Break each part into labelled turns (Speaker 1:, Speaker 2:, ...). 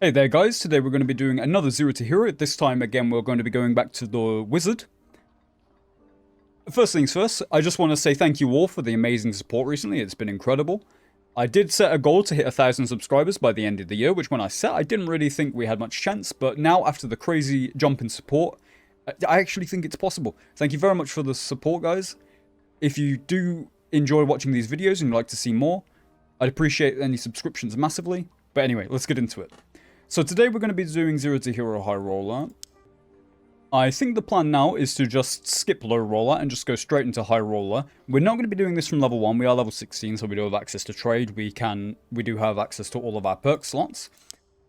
Speaker 1: Hey there guys, today we're going to be doing another Zero to Hero. This time again we're going to be going back to the wizard. First things first, I just want to say thank you all for the amazing support recently, it's been incredible. I did set a goal to hit 1,000 subscribers by the end of the year, which when I set I didn't really think we had much chance, but now after the crazy jump in support, I actually think it's possible. Thank you very much for the support guys. If you do enjoy watching these videos and you'd like to see more, I'd appreciate any subscriptions massively. But anyway, let's get into it. So today we're going to be doing Zero to Hero Highroller. I think the plan now is to just skip Low Roller and just go straight into Highroller. We're not going to be doing this from level 1, we are level 16, so we do have access to trade. We do have access to all of our perk slots.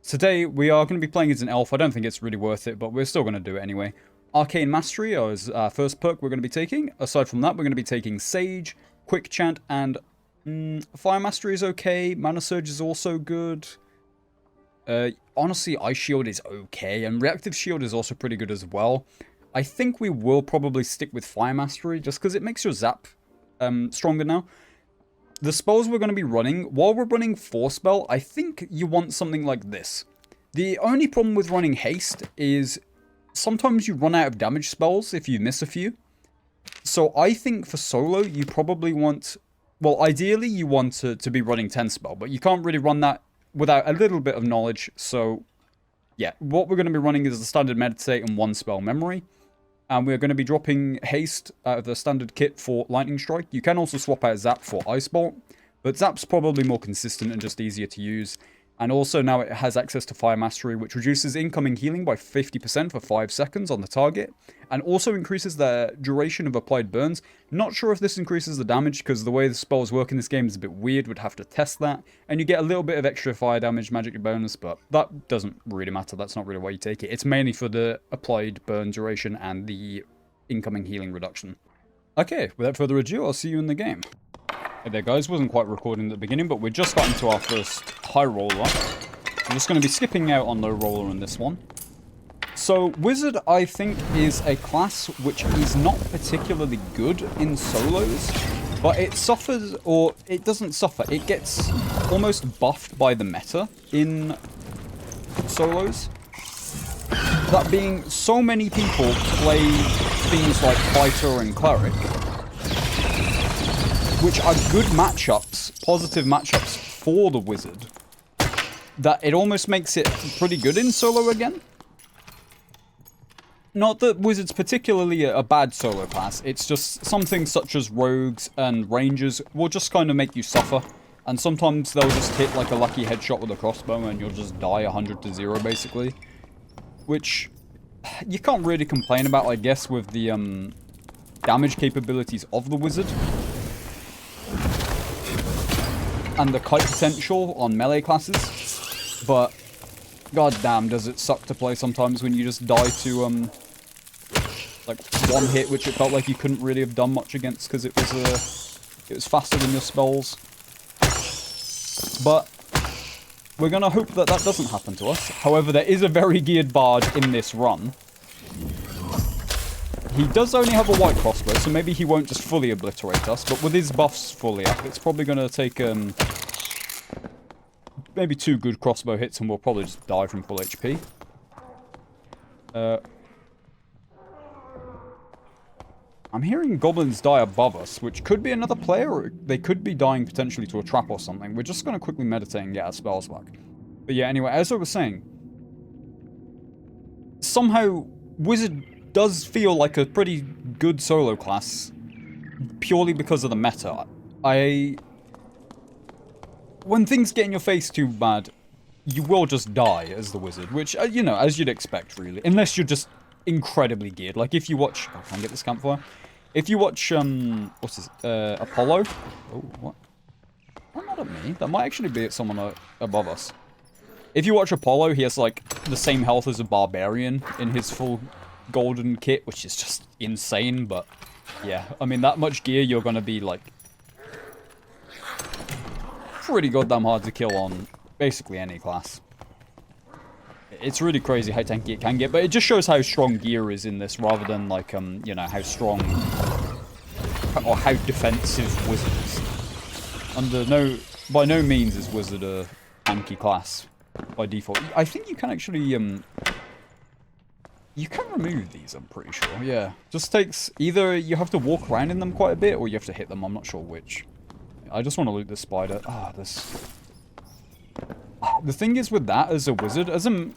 Speaker 1: Today we are going to be playing as an elf. I don't think it's really worth it, but we're still going to do it anyway. Arcane Mastery is our first perk we're going to be taking. Aside from that, we're going to be taking Sage, Quick Chant, and Fire Mastery is okay. Mana Surge is also good. Honestly, Ice Shield is okay, and Reactive Shield is also pretty good as well. I think we will probably stick with Fire Mastery, just because it makes your zap stronger now. The spells we're going to be running, while we're running Force Spell, I think you want something like this. The only problem with running Haste is sometimes you run out of damage spells if you miss a few. So I think for solo, you probably want... Well, ideally, you want to be running 10 spell, but you can't really run that without a little bit of knowledge. So yeah, what we're going to be running is the standard meditate and 1 spell memory, and we're going to be dropping haste out of the standard kit for lightning strike. You can also swap out zap for ice bolt, but zap's probably more consistent and just easier to use. And also now it has access to Fire Mastery, which reduces incoming healing by 50% for 5 seconds on the target, and also increases the duration of applied burns. Not sure if this increases the damage, because the way the spells work in this game is a bit weird, would have to test that. And you get a little bit of extra fire damage magic bonus, but that doesn't really matter, that's not really why you take it. It's mainly for the applied burn duration and the incoming healing reduction. Okay, without further ado, I'll see you in the game. Hey there guys, wasn't quite recording at the beginning, but we're just got into our first high roller. I'm just going to be skipping out on low roller in this one. So Wizard, I think, is a class which is not particularly good in solos, but it suffers, or it doesn't suffer, it gets almost buffed by the meta in solos. That being, so many people play things like Fighter and Cleric, which are good matchups, positive matchups for the Wizard, that it almost makes it pretty good in solo again. Not that Wizard's particularly a bad solo class, it's just something such as Rogues and Rangers will just kind of make you suffer, and sometimes they'll just hit like a lucky headshot with a crossbow and you'll just die 100 to 0 basically. Which you can't really complain about, I guess, with the damage capabilities of the Wizard. And the kite potential on melee classes, but goddamn does it suck to play sometimes when you just die to like one hit, which it felt like you couldn't really have done much against because it was faster than your spells. But we're gonna hope that that doesn't happen to us. However, there is a very geared bard in this run. He does only have a white crossbow, so maybe he won't just fully obliterate us, but with his buffs fully up, it's probably going to take maybe 2 good crossbow hits and we'll probably just die from full HP. I'm hearing goblins die above us, which could be another player, or they could be dying potentially to a trap or something. We're just going to quickly meditate and get our spells back. But yeah, anyway, as I was saying, somehow Wizard does feel like a pretty good solo class purely because of the meta. When things get in your face too bad, you will just die as the Wizard, which, you know, as you'd expect, really. Unless you're just incredibly geared. Like, if you watch... Oh, can I get this campfire? If you watch, what's this? Apollo? Oh, what? Oh, not at me. That might actually be at someone above us. If you watch Apollo, he has, like, the same health as a barbarian in his full golden kit, which is just insane, but yeah, I mean, that much gear, you're gonna be like pretty goddamn hard to kill on basically any class. It's really crazy how tanky it can get, but it just shows how strong gear is in this rather than like you know, how strong or how defensive Wizard is. By no means is Wizard a tanky class. by default. I think you can actually, you can remove these, I'm pretty sure. Yeah. Just takes, either you have to walk around in them quite a bit, or you have to hit them. I'm not sure which. I just want to loot this spider. This... The thing is with that, as a wizard, as a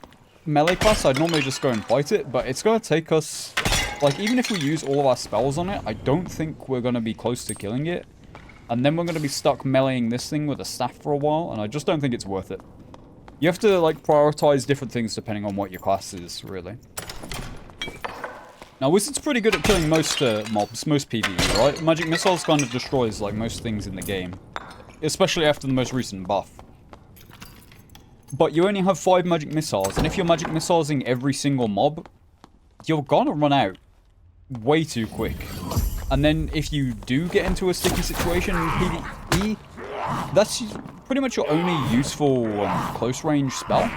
Speaker 1: melee class, I'd normally just go and fight it, but it's going to take us... Like, even if we use all of our spells on it, I don't think we're going to be close to killing it. And then we're going to be stuck meleeing this thing with a staff for a while, and I just don't think it's worth it. You have to, like, prioritize different things depending on what your class is, really. Now, Wizard's pretty good at killing most mobs, most PvE, right? Magic Missiles kind of destroys, like, most things in the game. Especially after the most recent buff. But you only have 5 Magic Missiles, and if you're Magic Missilesing every single mob, you're gonna run out way too quick. And then if you do get into a sticky situation in PvE, that's pretty much your only useful close range spell.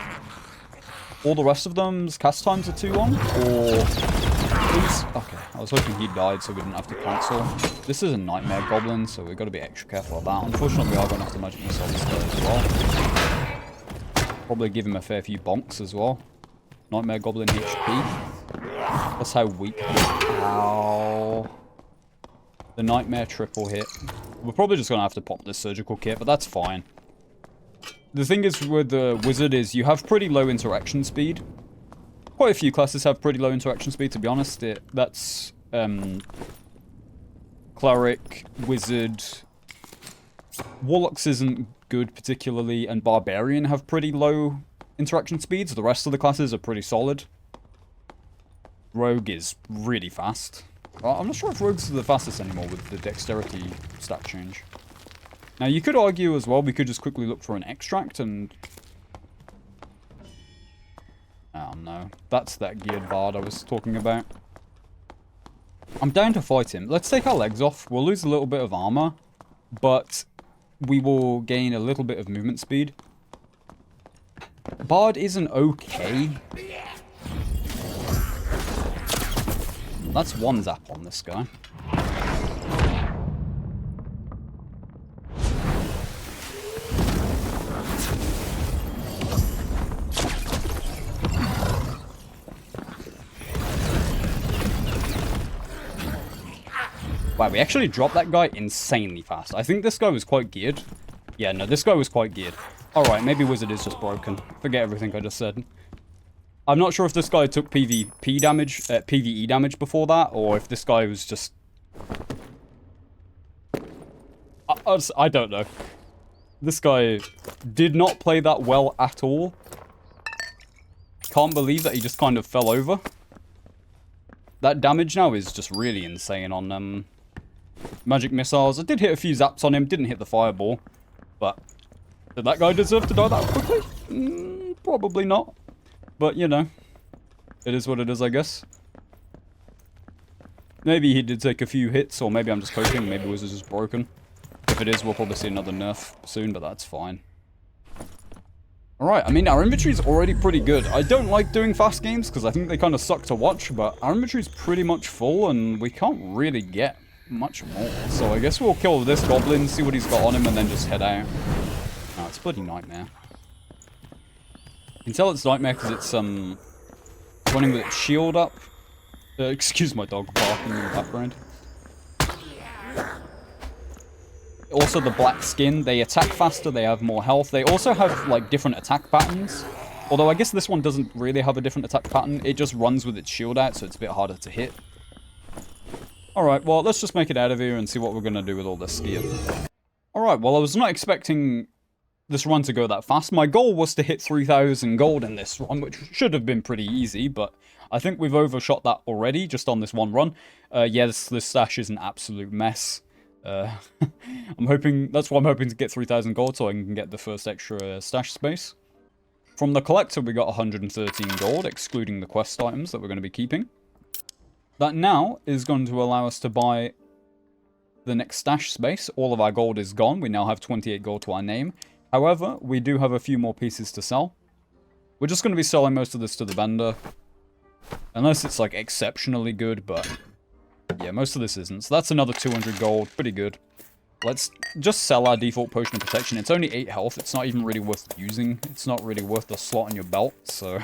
Speaker 1: All the rest of them's cast times are too long, or... Okay, I was hoping he died so we didn't have to cancel. This is a nightmare goblin, so we've got to be extra careful of that. Unfortunately, we are going to have to magic missile this guy as well. Probably give him a fair few bonks as well. Nightmare goblin HP. That's how weak. Ow. The nightmare triple hit. We're probably just going to have to pop this surgical kit, but that's fine. The thing is with the wizard is you have pretty low interaction speed. Quite a few classes have pretty low interaction speed, to be honest. That's cleric, wizard. Warlocks isn't good particularly, and barbarian have pretty low interaction speeds. The rest of the classes are pretty solid. Rogue is really fast. I'm not sure if rogues are the fastest anymore with the dexterity stat change. Now, you could argue as well, we could just quickly look for an extract and... Oh no, that's that geared bard I was talking about. I'm down to fight him. Let's take our legs off. We'll lose a little bit of armor, but we will gain a little bit of movement speed. Bard isn't okay. That's one zap on this guy. Wow, we actually dropped that guy insanely fast. I think this guy was quite geared. Yeah, no, this guy was quite geared. Alright, maybe Wizard is just broken. Forget everything I just said. I'm not sure if this guy took PvP damage, PvE damage before that, or if this guy was just... I don't know. This guy did not play that well at all. Can't believe that he just kind of fell over. That damage now is just really insane on magic missiles. I did hit a few zaps on him, didn't hit the fireball. But did that guy deserve to die that quickly? Probably not. But, you know, it is what it is, I guess. Maybe he did take a few hits, or maybe I'm just coping. Maybe Wizard's just broken. If it is, we'll probably see another nerf soon, but that's fine. Alright, I mean, our inventory's already pretty good. I don't like doing fast games, because I think they kind of suck to watch, but our inventory's pretty much full, and we can't really get much more. So I guess we'll kill this goblin, see what he's got on him, and then just head out. Oh, it's bloody nightmare. You can tell it's nightmare because it's running with its shield up. Excuse my dog barking in the background. Also, the black skin, they attack faster, they have more health. They also have, like, different attack patterns. Although, I guess this one doesn't really have a different attack pattern. It just runs with its shield out, so it's a bit harder to hit. Alright, well, let's just make it out of here and see what we're going to do with all this gear. Alright, well, I was not expecting this run to go that fast. My goal was to hit 3,000 gold in this run, which should have been pretty easy, but I think we've overshot that already, just on this one run. Yeah, this stash is an absolute mess. I'm hoping, that's why I'm hoping to get 3,000 gold so I can get the first extra stash space. From the collector, we got 113 gold, excluding the quest items that we're going to be keeping. That now is going to allow us to buy the next stash space. All of our gold is gone. We now have 28 gold to our name. However, we do have a few more pieces to sell. We're just going to be selling most of this to the vendor. Unless it's, like, exceptionally good, but... yeah, most of this isn't. So that's another 200 gold. Pretty good. Let's just sell our default potion of protection. It's only 8 health. It's not even really worth using. It's not really worth the slot on your belt. So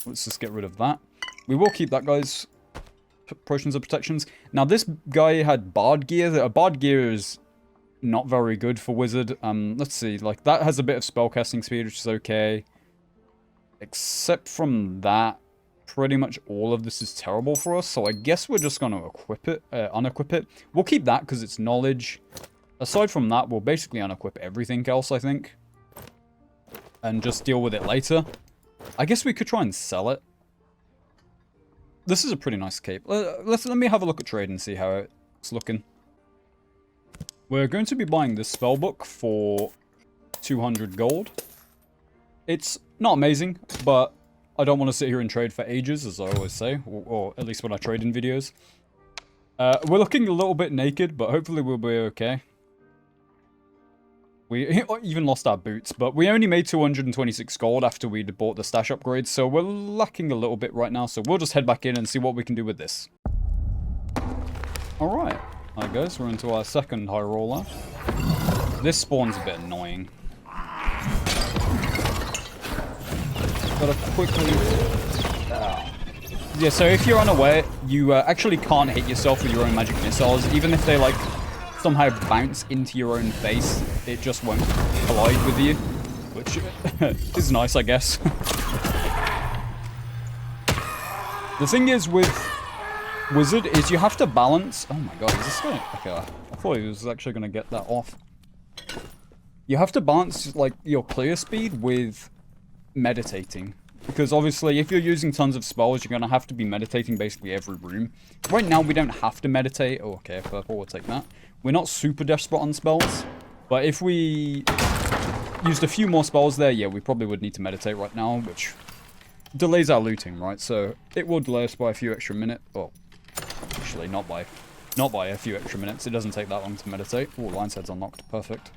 Speaker 1: let's just get rid of that. We will keep that guy's potions of protections. Now this guy had bard gear. Bard gear is not very good for wizard. Let's see. Like that has a bit of spellcasting speed, which is okay. Except from that, pretty much all of this is terrible for us. So I guess we're just going to equip it, unequip it. We'll keep that because it's knowledge. Aside from that, we'll basically unequip everything else, I think. And just deal with it later. I guess we could try and sell it. This is a pretty nice cape. Let me have a look at trade and see how it's looking. We're going to be buying this spellbook for 200 gold. It's not amazing, but I don't want to sit here and trade for ages, as I always say. Or at least when I trade in videos. We're looking a little bit naked, but hopefully we'll be okay. We even lost our boots, but we only made 226 gold after we'd bought the stash upgrade, so we're lacking a little bit right now, so we'll just head back in and see what we can do with this. Alright, I guess we're into our second Highroller. This spawn's a bit annoying. Gotta quickly... Yeah, so if you're unaware, you actually can't hit yourself with your own magic missiles, even if they, like, somehow bounce into your own face, it just won't collide with you, which is nice, I guess. The thing is with Wizard is you have to balance... Oh my god, is this going... Okay, I thought he was actually going to get that off. You have to balance, like, your clear speed with meditating. Because obviously, if you're using tons of spells, you're going to have to be meditating basically every room. Right now, we don't have to meditate. Oh, okay, purple, we'll take that. We're not super desperate on spells. But if we used a few more spells there, yeah, we probably would need to meditate right now, which delays our looting, right? So it will delay us by a few extra minutes. Oh, actually, not by a few extra minutes. It doesn't take that long to meditate. Oh, lion's head's unlocked. Perfect.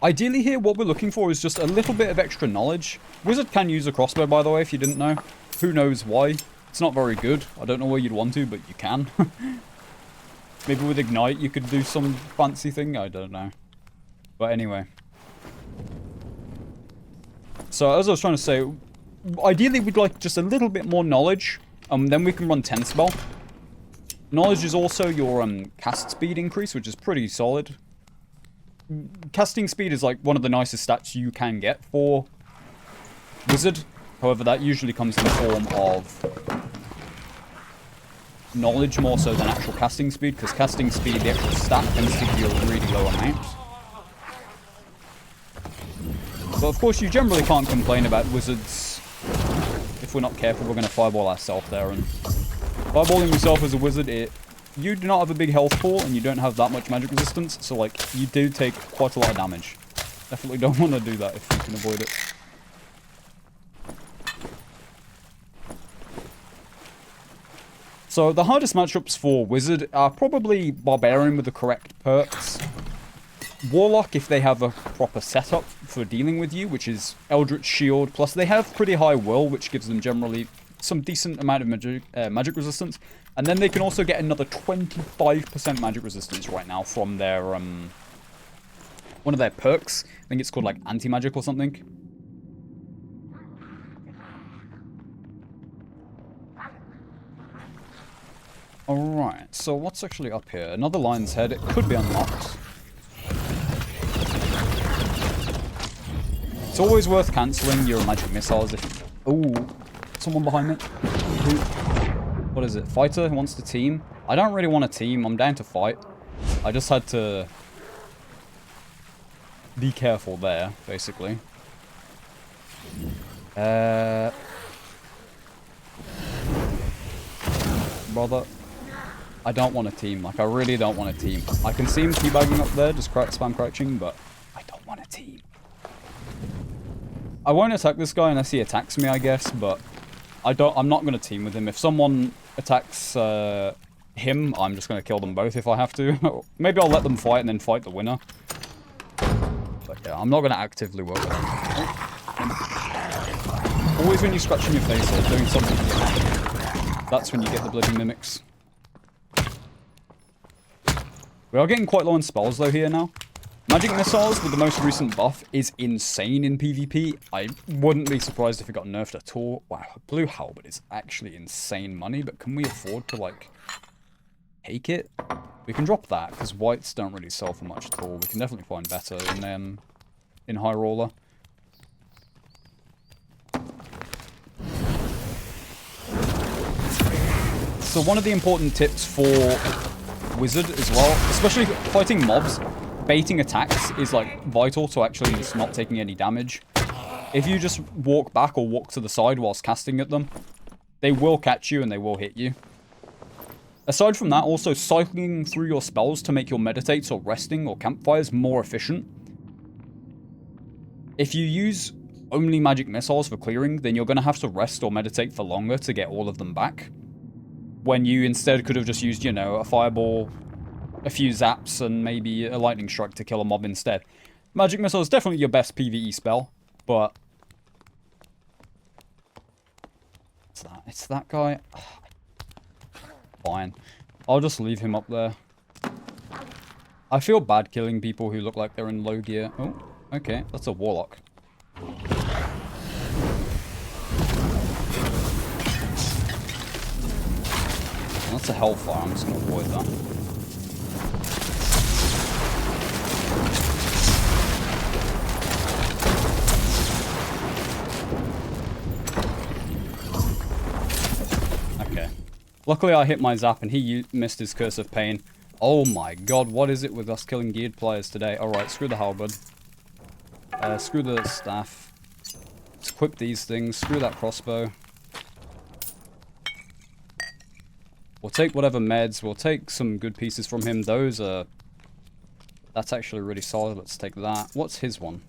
Speaker 1: Ideally here, what we're looking for is just a little bit of extra knowledge. Wizard can use a crossbow, by the way, if you didn't know. Who knows why? It's not very good. I don't know why you'd want to, but you can. Maybe with Ignite you could do some fancy thing. I don't know. But anyway. So, as I was trying to say, ideally we'd like just a little bit more knowledge. Then we can run 10 spell. Knowledge is also your cast speed increase, which is pretty solid. Casting speed is like one of the nicest stats you can get for Wizard. However, that usually comes in the form of knowledge more so than actual casting speed, because casting speed, the actual stat, tends to give you a really low amount. But of course, you generally can't complain about Wizards. If we're not careful, we're going to fireball ourselves there. And fireballing yourself as a Wizard, you do not have a big health pool, and you don't have that much magic resistance, so, like, you do take quite a lot of damage. Definitely don't want to do that if you can avoid it. So, the hardest matchups for Wizard are probably Barbarian with the correct perks. Warlock, if they have a proper setup for dealing with you, which is Eldritch Shield, plus they have pretty high will, which gives them generally some decent amount of magic resistance. And then they can also get another 25% magic resistance right now from their, one of their perks. I think it's called, like, anti-magic or something. Alright, so what's actually up here? Another lion's head. It could be unlocked. It's always worth cancelling your magic missiles if... Ooh, someone behind me. What is it? Fighter who wants to team? I don't really want to team. I'm down to fight. I just had to be careful there, basically. Brother, I don't want to team. Like, I really don't want to team. I can see him teabagging up there, just spam crouching, but I don't want to team. I won't attack this guy unless he attacks me, I guess, but I'm not going to team with him. If someone attacks him, I'm just going to kill them both if I have to. Maybe I'll let them fight and then fight the winner. But yeah, I'm not going to actively work with them. Always when you're scratching your face or doing something with your hand, that's when you get the bloody mimics. We are getting quite low on spells though here now. Magic Missiles with the most recent buff is insane in PvP. I wouldn't be surprised if it got nerfed at all. Wow, Blue Halberd is actually insane money, but can we afford to, like, take it? We can drop that, because whites don't really sell for much at all. We can definitely find better in Highroller. So one of the important tips for Wizard as well, especially fighting mobs, baiting attacks is like vital to actually just not taking any damage. If you just walk back or walk to the side whilst casting at them, they will catch you and they will hit you. Aside from that, also cycling through your spells to make your meditates or resting or campfires more efficient. If you use only magic missiles for clearing, then you're going to have to rest or meditate for longer to get all of them back. When you instead could have just used, you know, a fireball, a few zaps, and maybe a lightning strike to kill a mob instead. Magic missile is definitely your best PvE spell, but it's that guy. Fine, I'll just leave him up there. I feel bad killing people who look like they're in low gear. Oh, okay, that's a warlock. That's a hellfire. I'm just gonna avoid that. Okay. Luckily I hit my zap and he missed his Curse of Pain. Oh my god, what is it with us killing geared players today? Alright, screw the halberd. Screw the staff. Let's equip these things. Screw that crossbow. We'll take whatever meds. We'll take some good pieces from him. Those are... That's actually really solid. Let's take that. What's his one?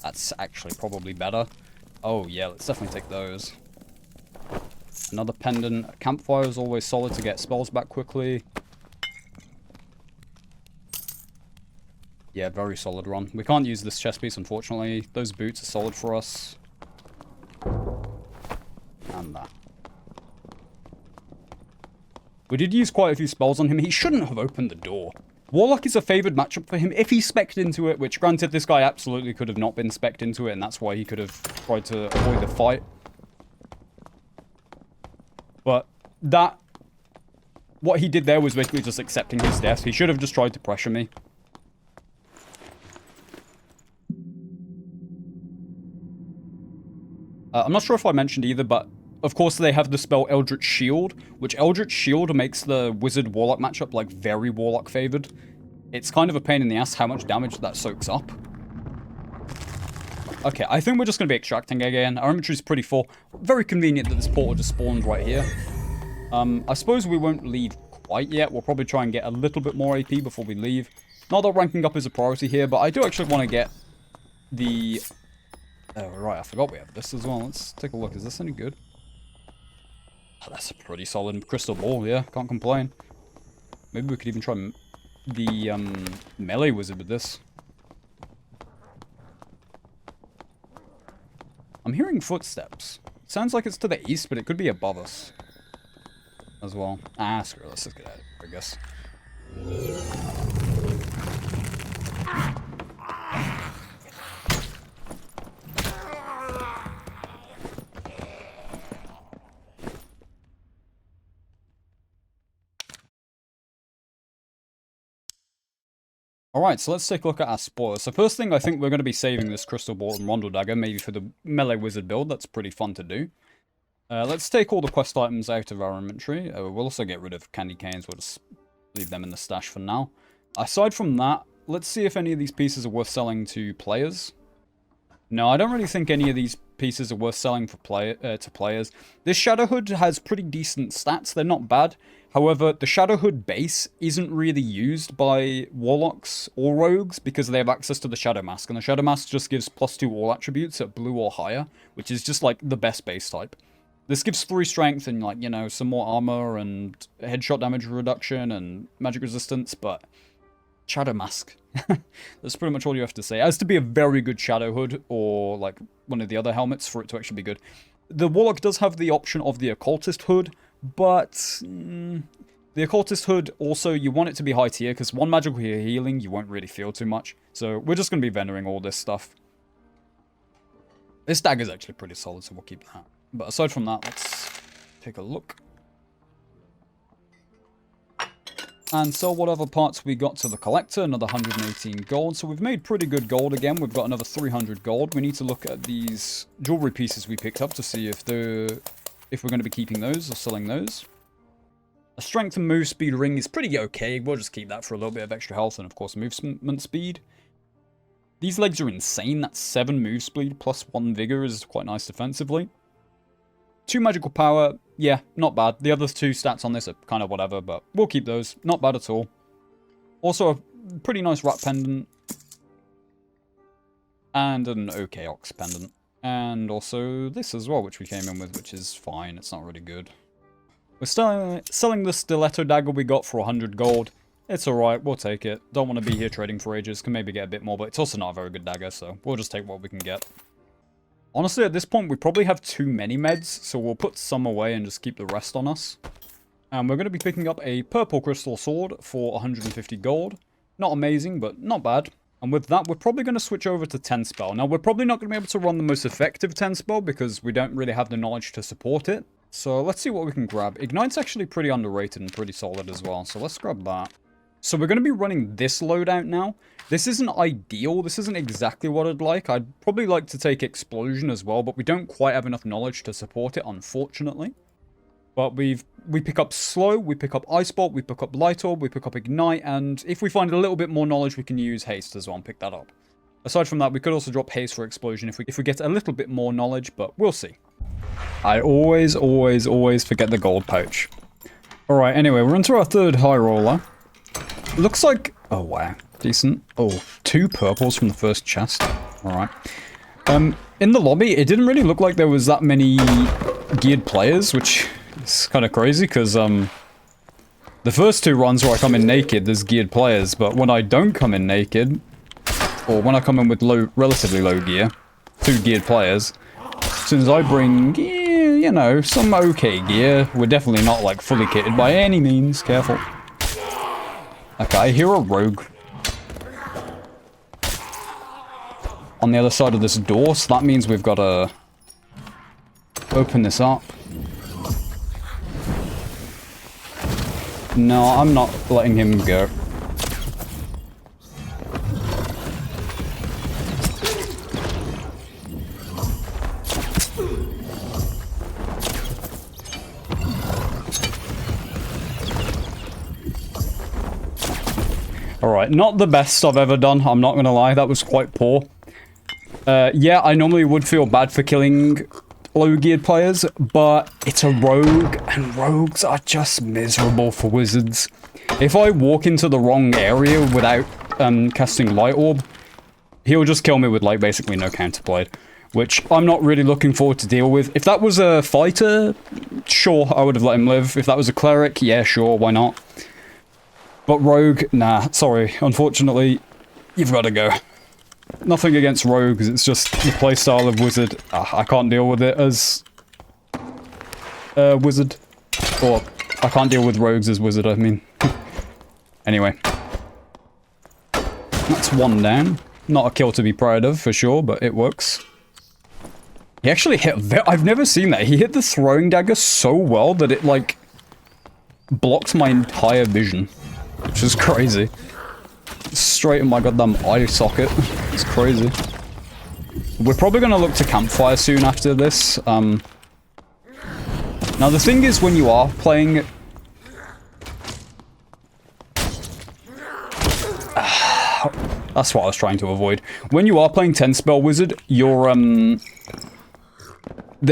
Speaker 1: That's actually probably better. Oh yeah, let's definitely take those. Another pendant. A campfire is always solid to get spells back quickly. Yeah, very solid run. We can't use this chest piece, unfortunately. Those boots are solid for us. And that. We did use quite a few spells on him. He shouldn't have opened the door. Warlock is a favoured matchup for him if he spec'd into it, which granted this guy absolutely could have not been spec'd into it, and that's why he could have tried to avoid the fight. But that... What he did there was basically just accepting his death. He should have just tried to pressure me. I'm not sure if I mentioned either, but of course they have the spell Eldritch Shield, which Eldritch Shield makes the Wizard-Warlock matchup like very Warlock favored. It's kind of a pain in the ass how much damage that soaks up. Okay, I think we're just going to be extracting again. Our inventory's pretty full. Very convenient that this portal just spawned right here. I suppose we won't leave quite yet. We'll probably try and get a little bit more AP before we leave. Not that ranking up is a priority here, but I do actually want to get the... Oh, right, I forgot we have this as well. Let's take a look. Is this any good? Oh, that's a pretty solid crystal ball, yeah. Can't complain. Maybe we could even try the melee wizard with this. I'm hearing footsteps. Sounds like it's to the east, but it could be above us as well. Ah, screw it. Let's just get out of here, I guess. Alright, so let's take a look at our spoilers. So first thing, I think we're going to be saving this Crystal Ball and Rondo Dagger, maybe for the Melee Wizard build. That's pretty fun to do. Let's take all the quest items out of our inventory. We'll also get rid of candy canes. We'll just leave them in the stash for now. Aside from that, let's see if any of these pieces are worth selling to players. No, I don't really think any of these pieces are worth selling for to players. This Shadow Hood has pretty decent stats. They're not bad. However, the Shadow Hood base isn't really used by Warlocks or Rogues because they have access to the Shadow Mask. And the Shadow Mask just gives +2 all attributes at blue or higher, which is just like the best base type. This gives 3 strength and, like, you know, some more armor and headshot damage reduction and magic resistance, but Shadow Mask. That's pretty much all you have to say. It has to be a very good Shadow Hood or, like, one of the other helmets for it to actually be good. The Warlock does have the option of the Occultist Hood, but The Occultist Hood, also, you want it to be high tier, because one magical healing, you won't really feel too much. So we're just going to be vendoring all this stuff. This dagger is actually pretty solid, so we'll keep that. But aside from that, let's take a look. And sell whatever parts we got to the collector, another 118 gold. So we've made pretty good gold again. We've got another 300 gold. We need to look at these jewelry pieces we picked up to see if we're going to be keeping those or selling those. A strength and move speed ring is pretty okay. We'll just keep that for a little bit of extra health and, of course, movement speed. These legs are insane. That's 7 move speed plus 1 vigor is quite nice defensively. 2 magical power, yeah, not bad. The other 2 stats on this are kind of whatever, but we'll keep those. Not bad at all. Also, a pretty nice rat pendant. And an okay ox pendant. And also this as well, which we came in with, which is fine. It's not really good. We're still selling the stiletto dagger we got for 100 gold. It's alright, we'll take it. Don't want to be here trading for ages. Can maybe get a bit more, but it's also not a very good dagger, so we'll just take what we can get. Honestly, at this point, we probably have too many meds, so we'll put some away and just keep the rest on us. And we're going to be picking up a purple crystal sword for 150 gold. Not amazing, but not bad. And with that, we're probably going to switch over to 10 spell. Now, we're probably not going to be able to run the most effective 10 spell because we don't really have the knowledge to support it. So let's see what we can grab. Ignite's actually pretty underrated and pretty solid as well, so let's grab that. So we're going to be running this loadout now. This isn't ideal. This isn't exactly what I'd like. I'd probably like to take Explosion as well, but we don't quite have enough knowledge to support it, unfortunately. But we pick up Slow, we pick up Ice Bolt, we pick up Light Orb, we pick up Ignite, and if we find a little bit more knowledge, we can use Haste as well and pick that up. Aside from that, we could also drop Haste for Explosion if we get a little bit more knowledge, but we'll see. I always forget the gold pouch. Alright, anyway, we're into our third Highroller. Looks like... oh, wow. Decent. Oh, 2 purples from the first chest. Alright. In the lobby, it didn't really look like there was that many geared players, which is kind of crazy, because, the first 2 runs where I come in naked, there's geared players, but when I don't come in naked, or when I come in with relatively low gear, 2 geared players, as soon as I bring, you know, some okay gear, we're definitely not, like, fully kitted by any means. Careful. Okay, I hear a rogue on the other side of this door, so that means we've got to open this up. No, I'm not letting him go. Alright, not the best I've ever done, I'm not gonna lie, that was quite poor. Yeah, I normally would feel bad for killing low-geared players, but it's a rogue, and rogues are just miserable for wizards. If I walk into the wrong area without casting Light Orb, he'll just kill me with, like, basically no counterblade, which I'm not really looking forward to deal with. If that was a fighter, sure, I would have let him live. If that was a cleric, yeah, sure, why not? But rogue, nah, sorry. Unfortunately, you've got to go. Nothing against rogues, it's just the playstyle of wizard. I can't deal with it as wizard. Or, I can't deal with rogues as wizard, I mean. Anyway. That's 1 down. Not a kill to be proud of, for sure, but it works. He actually hit... I've never seen that. He hit the throwing dagger so well that it, like, blocked my entire vision. Which is crazy. Straight in my goddamn eye socket. It's crazy. We're probably going to look to campfire soon after this. Now the thing is, when you are playing... That's what I was trying to avoid. When you are playing 10 spell wizard, your the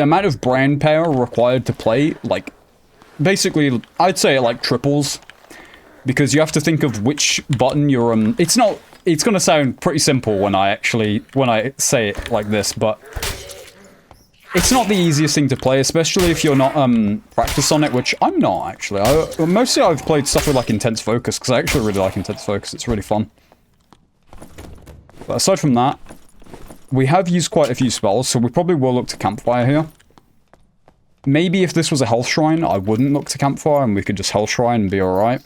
Speaker 1: amount of brain power required to play, like, basically, I'd say it like triples. Because you have to think of which button you're, it's gonna sound pretty simple when I say it like this, but it's not the easiest thing to play, especially if you're not, practiced on it, which I'm not, actually. Mostly I've played stuff with, like, intense focus, because I actually really like intense focus, it's really fun. But aside from that, we have used quite a few spells, so we probably will look to campfire here. Maybe if this was a health shrine, I wouldn't look to campfire and we could just health shrine and be alright.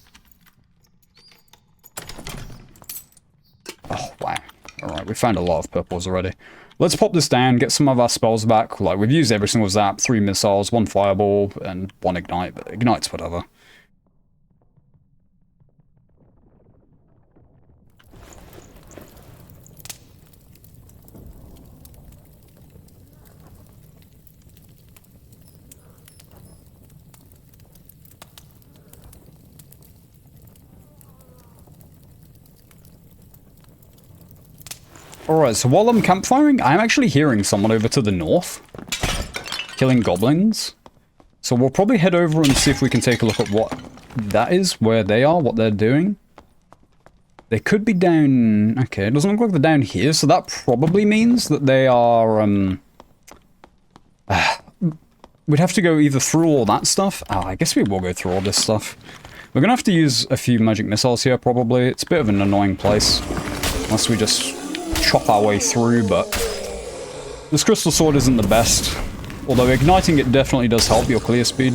Speaker 1: Oh, wow. Alright, we found a lot of purples already. Let's pop this down, get some of our spells back. Like, we've used every single zap, 3 missiles, 1 fireball, and 1 ignite, but ignite's whatever. Alright, so while I'm campfiring, I'm actually hearing someone over to the north. Killing goblins. So we'll probably head over and see if we can take a look at what that is, where they are, what they're doing. They could be down... Okay, it doesn't look like they're down here, so that probably means that they are... we'd have to go either through all that stuff. Oh, I guess we will go through all this stuff. We're going to have to use a few magic missiles here, probably. It's a bit of an annoying place. Unless we just chop our way through, but this crystal sword isn't the best. Although igniting it definitely does help your clear speed.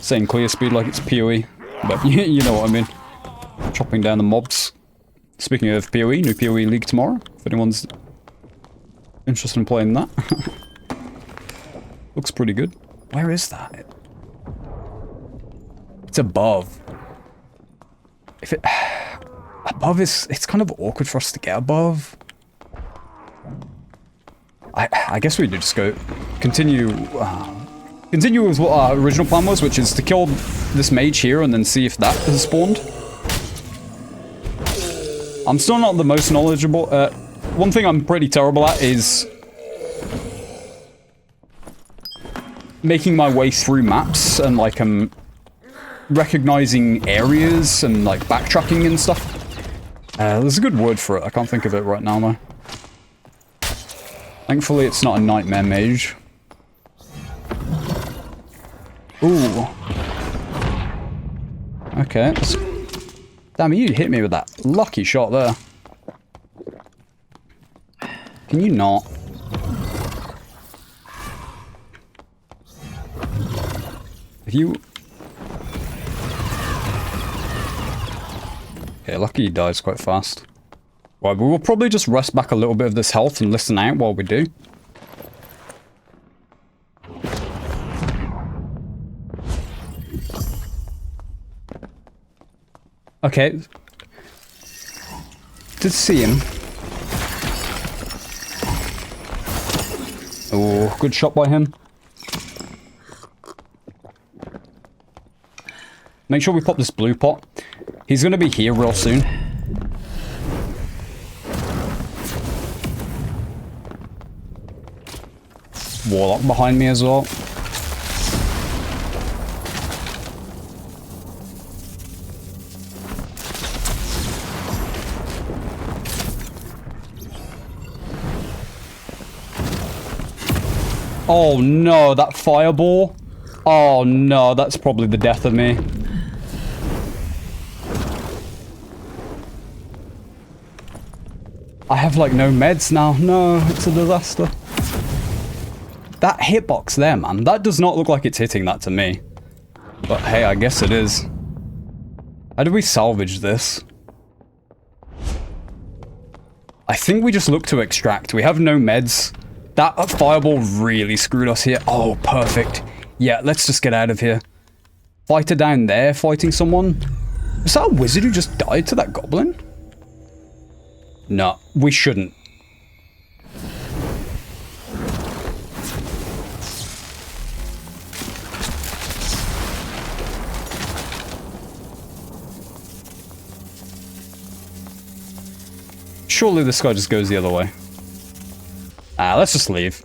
Speaker 1: Saying clear speed like it's PoE, but you know what I mean. Chopping down the mobs. Speaking of PoE, new PoE League tomorrow, if anyone's interested in playing that. Looks pretty good. Where is that? It's above. If it... Above is... It's kind of awkward for us to get above. I guess we just go... Continue... continue with what our original plan was, which is to kill this mage here and then see if that has spawned. I'm still not the most knowledgeable. One thing I'm pretty terrible at is... making my way through maps and, like, recognizing areas and, like, backtracking and stuff. There's a good word for it. I can't think of it right now, though. Thankfully, it's not a nightmare mage. Ooh. Okay. Damn, you hit me with that lucky shot there. Can you not? If you... Okay, lucky he dies quite fast. Well, we will probably just rest back a little bit of this health and listen out while we do. Okay. Did see him. Oh, good shot by him. Make sure we pop this blue pot. He's going to be here real soon. Warlock behind me as well. Oh no, that fireball. Oh no, that's probably the death of me. I have like no meds now. No, it's a disaster. That hitbox there, man. That does not look like it's hitting that to me. But hey, I guess it is. How do we salvage this? I think we just look to extract. We have no meds. That fireball really screwed us here. Oh, perfect. Yeah, let's just get out of here. Fighter down there fighting someone. Was that a wizard who just died to that goblin? No, we shouldn't. Surely this guy just goes the other way. Ah, let's just leave.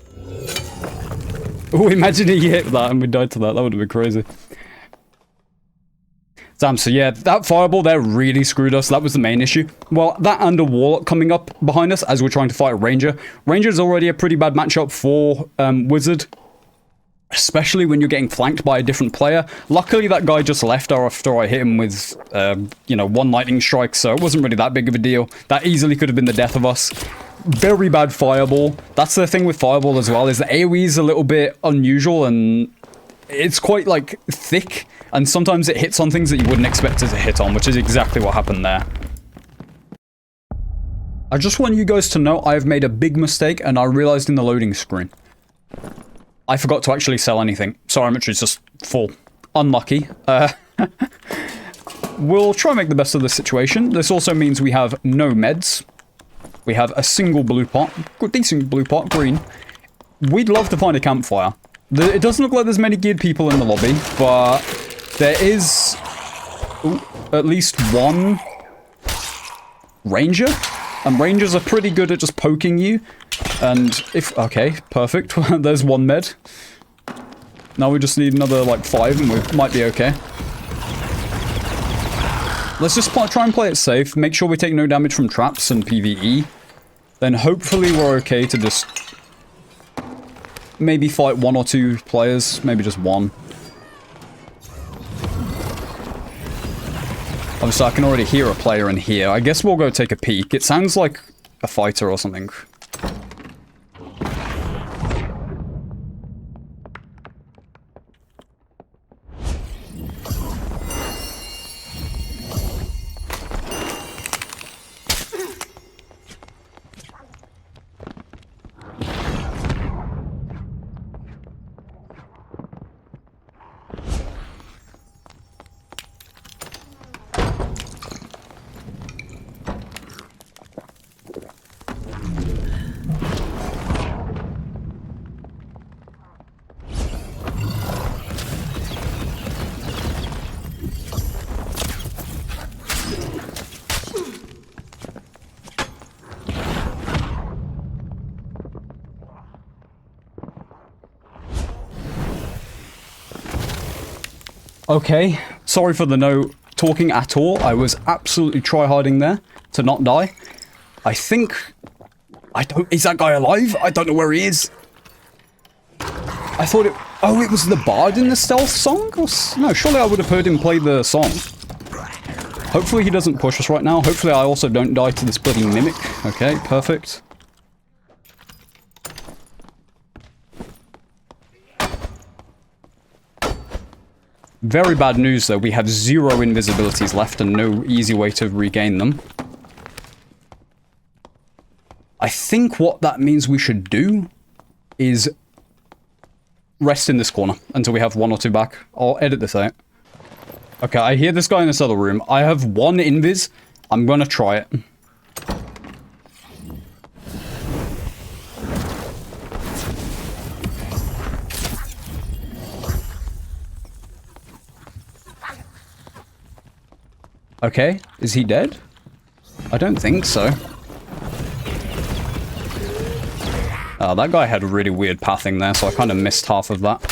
Speaker 1: Oh, imagine he hit that and we died to that. That would have been crazy. Damn, so yeah, that fireball there really screwed us. That was the main issue. Well, that and a warlock coming up behind us as we're trying to fight a ranger. Ranger's already a pretty bad matchup for wizard. Especially when you're getting flanked by a different player. Luckily, that guy just left after I hit him with, you know, one lightning strike, so it wasn't really that big of a deal. That easily could have been the death of us. very bad fireball. That's the thing with fireball as well, is the AoE is a little bit unusual and it's quite like thick, and sometimes it hits on things that you wouldn't expect it to hit on, which is exactly what happened there. I just want you guys to know I've made a big mistake, and I realized in the loading screen. I forgot to actually sell anything. So our inventory's just full. Unlucky. We'll try and make the best of the situation. This also means we have no meds. We have a single blue pot. Good, decent blue pot, green. We'd love to find a campfire. It doesn't look like there's many geared people in the lobby, but there is at least one ranger. And rangers are pretty good at just poking you. And if... Okay, perfect. There's one med. Now we just need another, like, 5 and we might be okay. Let's just try and play it safe. Make sure we take no damage from traps and PvE. Then hopefully we're okay to just... maybe fight 1 or 2 players. Maybe just 1. Obviously, I can already hear a player in here. I guess we'll go take a peek. It sounds like a fighter or something. Okay, sorry for the no talking at all. I was absolutely tryharding there to not die. I think... Is that guy alive? I don't know where he is. I thought it... Oh, it was the bard in the stealth song? No, surely I would have heard him play the song. Hopefully he doesn't push us right now. Hopefully I also don't die to this bloody mimic. Okay, perfect. Very bad news though, we have 0 invisibilities left and no easy way to regain them. I think what that means we should do is rest in this corner until we have 1 or 2 back. I'll edit this out. Okay, I hear this guy in this other room. I have 1 invis. I'm gonna try it. Okay, is he dead? I don't think so. That guy had a really weird pathing there, so I kind of missed half of that.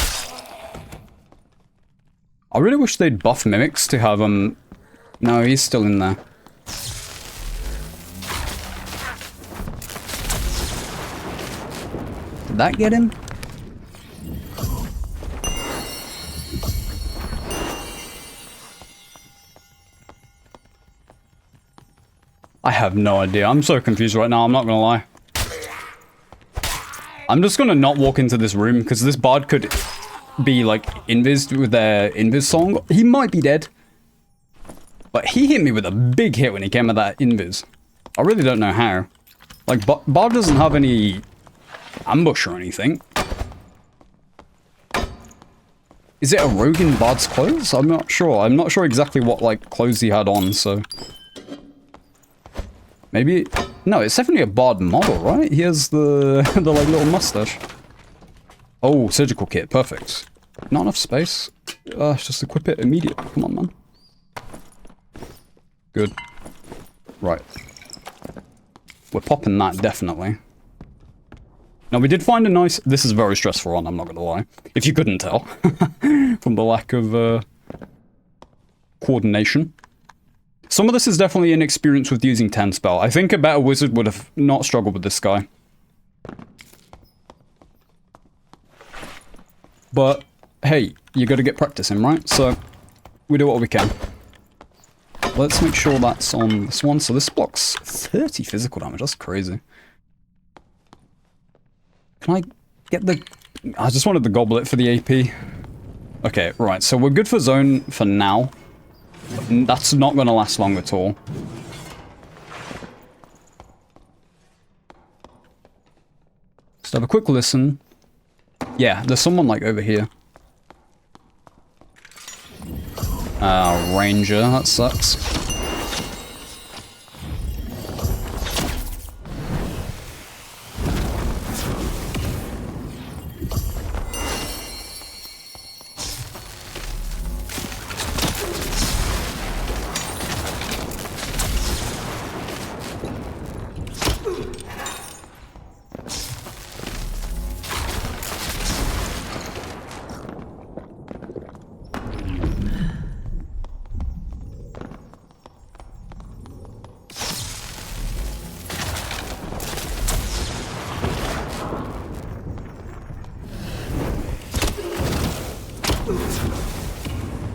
Speaker 1: I really wish they'd buff mimics to have him... No, he's still in there. Did that get him? I have no idea. I'm so confused right now, I'm not gonna lie. I'm just gonna not walk into this room, because this bard could be, like, invised with their invis song. He might be dead. But he hit me with a big hit when he came at that invis. I really don't know how. Like, bard doesn't have any ambush or anything. Is it a rogue in bard's clothes? I'm not sure. I'm not sure exactly what, like, clothes he had on, so... Maybe... No, it's definitely a bard model, right? He has the, the like, little mustache. Oh, surgical kit. Perfect. Not enough space. Just equip it immediately. Come on, man. Good. Right. We're popping that, definitely. Now, we did find a nice... This is a very stressful one, I'm not gonna lie. If you couldn't tell. From the lack of, coordination. Some of this is definitely inexperience with using 10 spell. I think a better wizard would have not struggled with this guy. But, hey, you gotta get practice in, right? So, we do what we can. Let's make sure that's on this one. So this blocks 30 physical damage. That's crazy. Can I get the... I just wanted the goblet for the AP. Okay, right, so we're good for zone for now. That's not going to last long at all. Just have a quick listen. Yeah, there's someone, like, over here. Ranger, that sucks.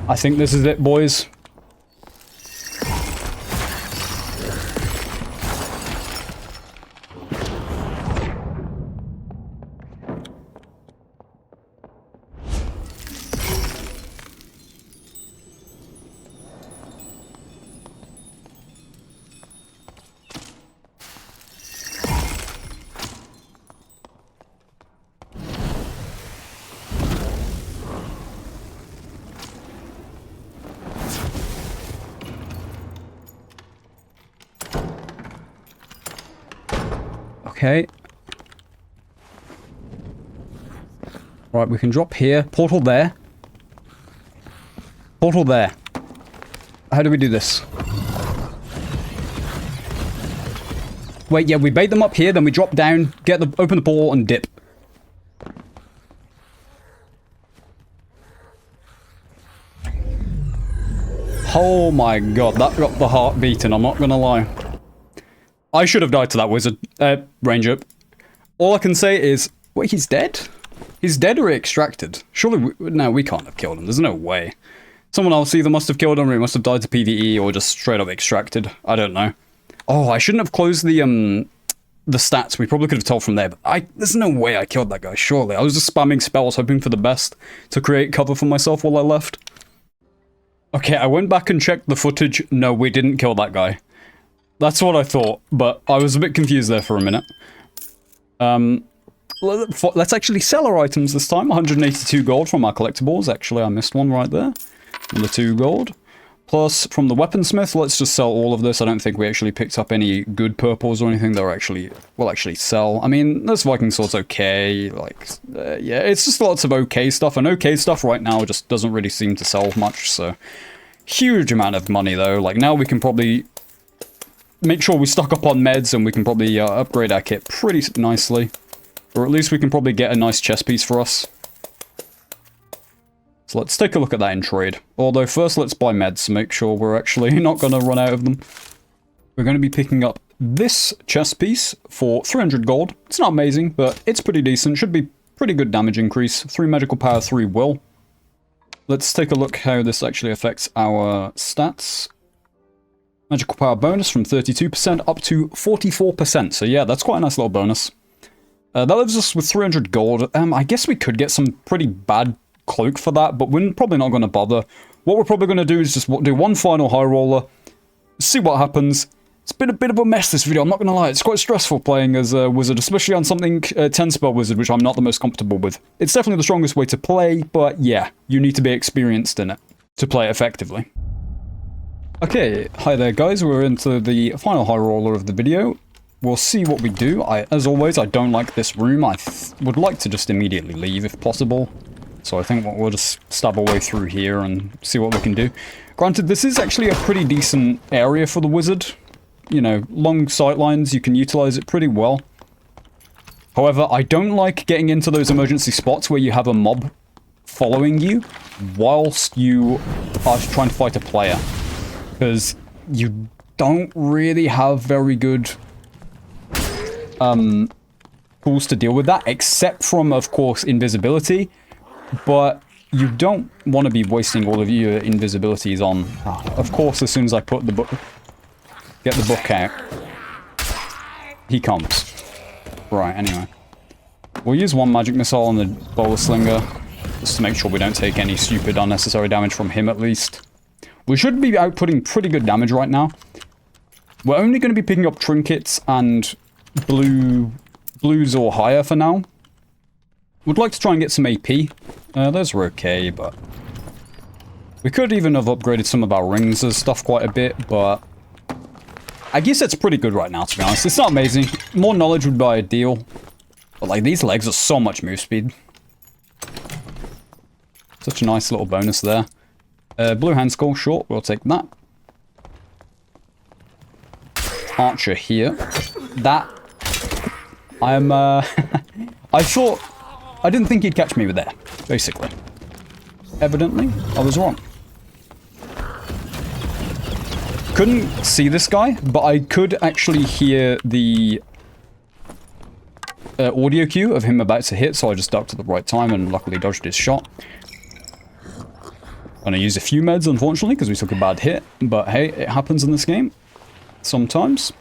Speaker 1: I think this is it, boys. Okay. Right, we can drop here. Portal there. Portal there. How do we do this? Wait, yeah, we bait them up here, then we drop down, open the portal, and dip. Oh my god, that got the heart beating, I'm not gonna lie. I should have died to that wizard, ranger. All I can say is, wait, he's dead? He's dead or extracted? Surely, no, we can't have killed him, there's no way. Someone else either must have killed him or he must have died to PvE or just straight up extracted. I don't know. Oh, I shouldn't have closed the stats. We probably could have told from there, but there's no way I killed that guy, surely. I was just spamming spells, hoping for the best to create cover for myself while I left. Okay, I went back and checked the footage. No, we didn't kill that guy. That's what I thought, but I was a bit confused there for a minute. Let's actually sell our items this time. 182 gold from our collectibles. Actually, I missed one right there. Another 2 gold. Plus, from the weaponsmith, let's just sell all of this. I don't think we actually picked up any good purples or anything that we'll actually sell. I mean, this Viking sword's okay. Like, yeah, it's just lots of okay stuff. And okay stuff right now just doesn't really seem to sell much, so... Huge amount of money, though. Like, now we can probably... make sure we stock up on meds and we can probably upgrade our kit pretty nicely. Or at least we can probably get a nice chest piece for us. So let's take a look at that in trade. Although first let's buy meds to make sure we're actually not going to run out of them. We're going to be picking up this chest piece for 300 gold. It's not amazing, but it's pretty decent. Should be pretty good damage increase. 3 magical power, 3 will. Let's take a look how this actually affects our stats. Magical power bonus from 32% up to 44%. So yeah, that's quite a nice little bonus. That leaves us with 300 gold. I guess we could get some pretty bad cloak for that, but we're probably not going to bother. What we're probably going to do is just do one final Highroller, see what happens. It's been a bit of a mess this video, I'm not going to lie. It's quite stressful playing as a wizard, especially on something 10-spell wizard, which I'm not the most comfortable with. It's definitely the strongest way to play, but yeah, you need to be experienced in it to play it effectively. Okay, hi there guys, we're into the final Highroller of the video. We'll see what we do. As always, I don't like this room. I would like to just immediately leave if possible. So I think we'll just stab our way through here and see what we can do. Granted, this is actually a pretty decent area for the wizard. You know, long sightlines, you can utilize it pretty well. However, I don't like getting into those emergency spots where you have a mob following you whilst you are trying to fight a player. Because you don't really have very good tools to deal with that, except from, of course, invisibility. But you don't want to be wasting all of your invisibilities on... of course, as soon as I put the book... get the book out, he comes. Right, anyway. We'll use one magic missile on the bola slinger, just to make sure we don't take any stupid unnecessary damage from him at least. We should be outputting pretty good damage right now. We're only going to be picking up trinkets and blues or higher for now. Would like to try and get some AP. Those are okay, but... We could even have upgraded some of our rings and stuff quite a bit, but... I guess it's pretty good right now, to be honest. It's not amazing. More knowledge would be ideal. But, like, these legs are so much move speed. Such a nice little bonus there. Blue hand skull, sure, we'll take that. Archer here. That... I'm, I thought... I didn't think he'd catch me with there, basically. Evidently, I was wrong. Couldn't see this guy, but I could actually hear the audio cue of him about to hit, so I just ducked at the right time and luckily dodged his shot. And I used a few meds, unfortunately, because we took a bad hit, but hey, it happens in this game. Sometimes.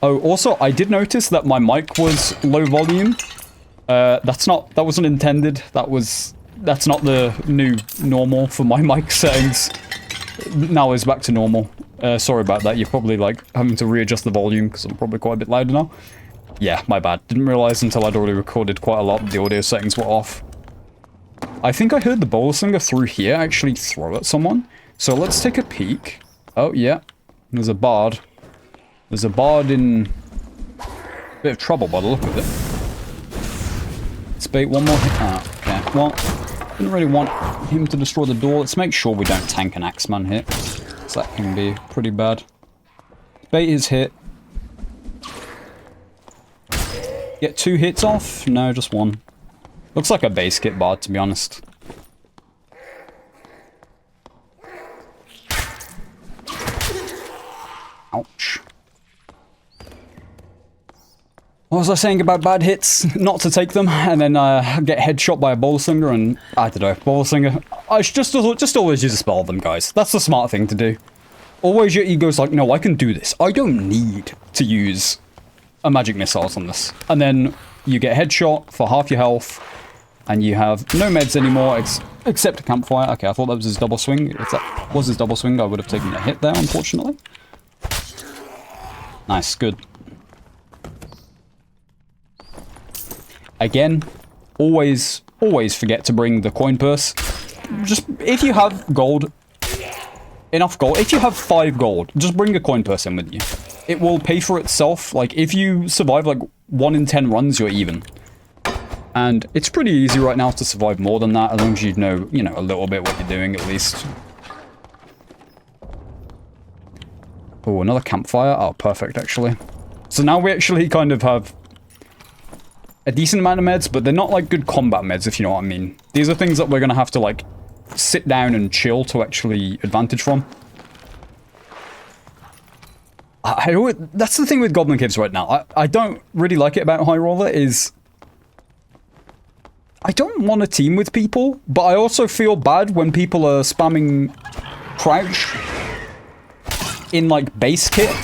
Speaker 1: Oh, also, I did notice that my mic was low volume. That wasn't intended. That's not the new normal for my mic settings. Now it's back to normal. Sorry about that. You're probably like having to readjust the volume because I'm probably quite a bit louder now. Yeah, my bad. Didn't realize until I'd already recorded quite a lot that the audio settings were off. I think I heard the bola slinger through here actually throw at someone. So let's take a peek. Oh, yeah. There's a bard. There's a bard in a bit of trouble by the look of it. Let's bait one more hit. Ah, okay. Well, didn't really want him to destroy the door. Let's make sure we don't tank an Axeman hit. So that can be pretty bad. Bait his hit. Get 2 hits off? No, just 1. Looks like a base kit bard, to be honest. Ouch. What was I saying about bad hits? Not to take them, and then get headshot by a bola slinger, and I don't know, bola slinger. I should just always use a spell of them, guys. That's the smart thing to do. Always your ego's like, no, I can do this. I don't need to use a magic missiles on this. And then you get headshot for half your health, and you have no meds anymore, except a campfire. Okay, I thought that was his double swing. If that was his double swing, I would have taken a hit there, unfortunately. Nice, good. Again, always forget to bring the coin purse. Just, if you have gold, enough gold, if you have 5 gold, just bring a coin purse in with you. It will pay for itself. Like, if you survive, like, 1 in 10 runs, you're even. And it's pretty easy right now to survive more than that, as long as you know, a little bit what you're doing, at least. Oh, another campfire. Oh, perfect, actually. So now we actually kind of have a decent amount of meds, but they're not like good combat meds, if you know what I mean. These are things that we're going to have to like sit down and chill to actually advantage from. That's the thing with Goblin Caves right now. I don't really like it about Highroller is I don't want to team with people, but I also feel bad when people are spamming crouch in like base kit.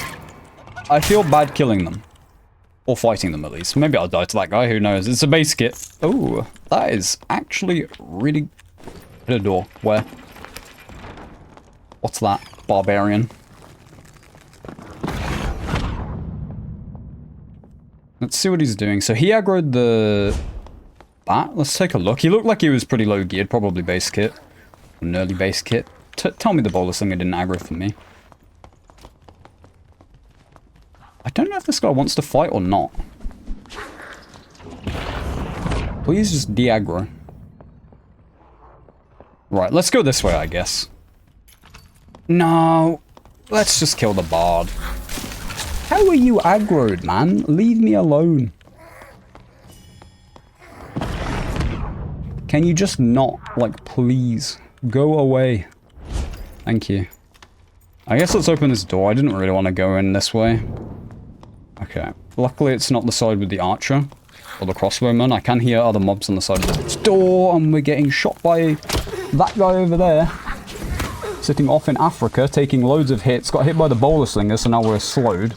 Speaker 1: I feel bad killing them. Or fighting them, at least. Maybe I'll die to that guy, who knows. It's a base kit. Oh, that is actually really... Hit a door. Where? What's that? Barbarian. Let's see what he's doing. So he aggroed the... Bat? Let's take a look. He looked like he was pretty low geared. Probably base kit. An early base kit. Tell me the bola slinger didn't aggro for me. I don't know if this guy wants to fight or not. Please just de-aggro. Right, let's go this way, I guess. No. Let's just kill the bard. How are you aggroed, man? Leave me alone. Can you just not, like, please go away? Thank you. I guess let's open this door. I didn't really want to go in this way. Okay. Luckily, it's not the side with the archer or the crossbowman. I can hear other mobs on the side of this door, and we're getting shot by that guy over there. Sitting off in Africa, taking loads of hits. Got hit by the bola slinger, so now we're slowed.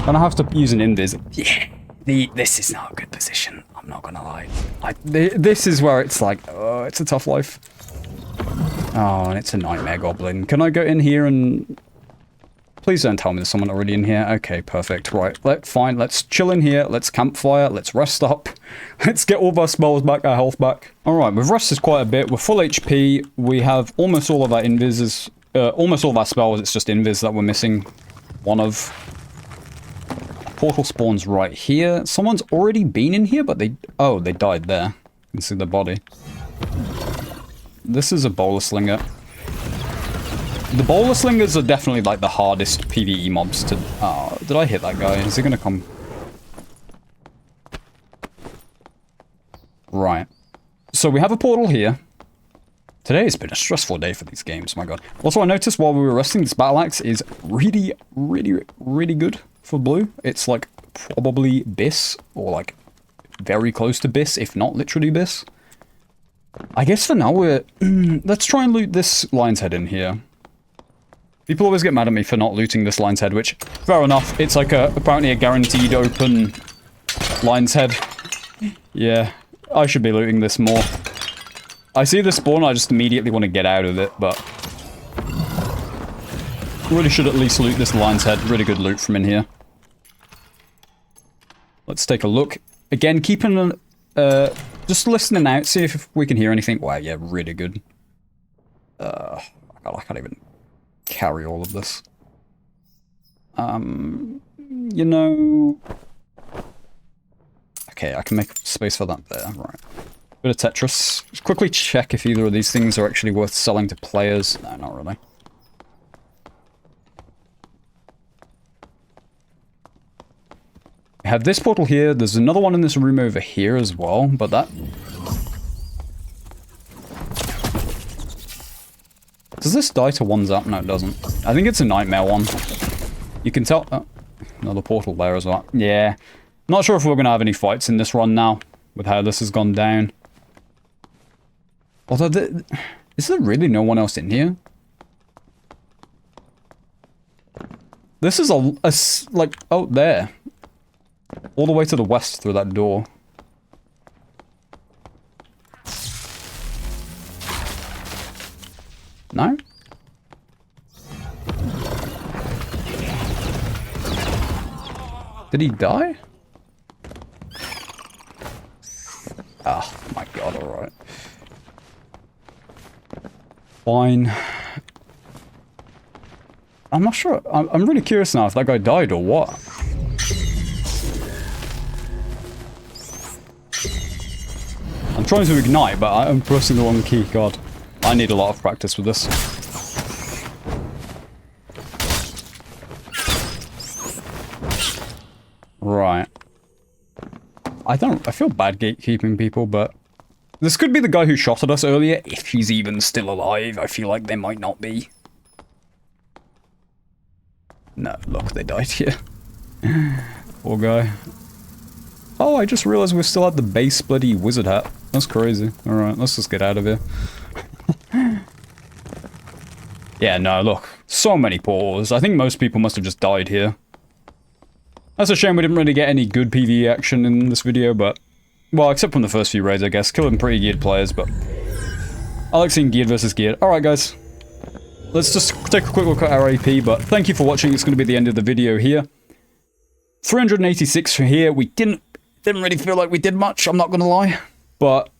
Speaker 1: And I have to use an invis. Yeah, this is not a good position. position. I'm not gonna lie. This is where it's like, oh, it's a tough life. Oh, and it's a nightmare goblin. Can I go in here and... Please don't tell me there's someone already in here. Okay, perfect. Right, fine. Let's chill in here. Let's campfire. Let's rest up. Let's get all of our spells back, our health back. All right, we've rested quite a bit. We're full HP. We have almost all of our invis, almost all of our spells. It's just invis that we're missing one of. Portal spawns right here. Someone's already been in here, but they died there. You can see the body. This is a bowler slinger. The bowler slingers are definitely like the hardest PvE mobs to... Oh, did I hit that guy? Is he gonna come? Right. So we have a portal here. Today has been a stressful day for these games, my god. Also, I noticed while we were resting, this battle axe is really, really, really good for blue. It's like probably Biss, or like very close to Biss, if not literally Biss. I guess for now we're... let's try and loot this lion's head in here. People always get mad at me for not looting this lion's head, which, fair enough, it's like apparently a guaranteed open lion's head. Yeah, I should be looting this more. I see the spawn, I just immediately want to get out of it, but... really should at least loot this lion's head. Really good loot from in here. Let's take a look. Again, keeping just listening out, see if we can hear anything. Wow, yeah, really good. God, I can't even carry all of this. You know... Okay, I can make space for that there, right. Bit of Tetris. Just quickly check if either of these things are actually worth selling to players. No, not really. We have this portal here. There's another one in this room over here as well, but that... Does this die to one zap? No, it doesn't. I think it's a nightmare one. You can tell... Oh, another portal there as well. Yeah. Not sure if we're going to have any fights in this run now, with how this has gone down. Although, is there really no one else in here? This is like, oh, there. All the way to the west through that door. No? Did he die? Oh my god, alright. Fine. I'm not sure. I'm really curious now if that guy died or what. I'm trying to ignite, but I'm pressing the wrong key. God. I need a lot of practice with this. Right. I feel bad gatekeeping people, but... This could be the guy who shot at us earlier, if he's even still alive. I feel like they might not be. No, look, they died here. Poor guy. Oh, I just realized we're still at the base bloody wizard hat. That's crazy. Alright, let's just get out of here. Yeah, no, look. So many portals. I think most people must have just died here. That's a shame we didn't really get any good PvE action in this video, but... Well, except from the first few raids, I guess. Killing pretty geared players, but... I like seeing geared versus geared. Alright, guys. Let's just take a quick look at our AP, but thank you for watching. It's going to be the end of the video here. 386 from here. We didn't really feel like we did much, I'm not going to lie. But...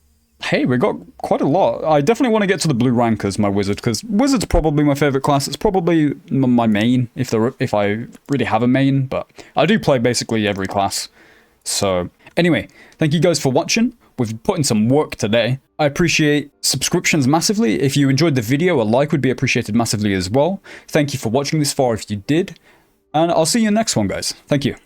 Speaker 1: Hey, we got quite a lot. I definitely want to get to the blue rank as my wizard, because wizard's probably my favorite class. It's probably my main, if I really have a main, but I do play basically every class. So, anyway, thank you guys for watching. We've put in some work today. I appreciate subscriptions massively. If you enjoyed the video, a like would be appreciated massively as well. Thank you for watching this far if you did. And I'll see you in the next one, guys. Thank you.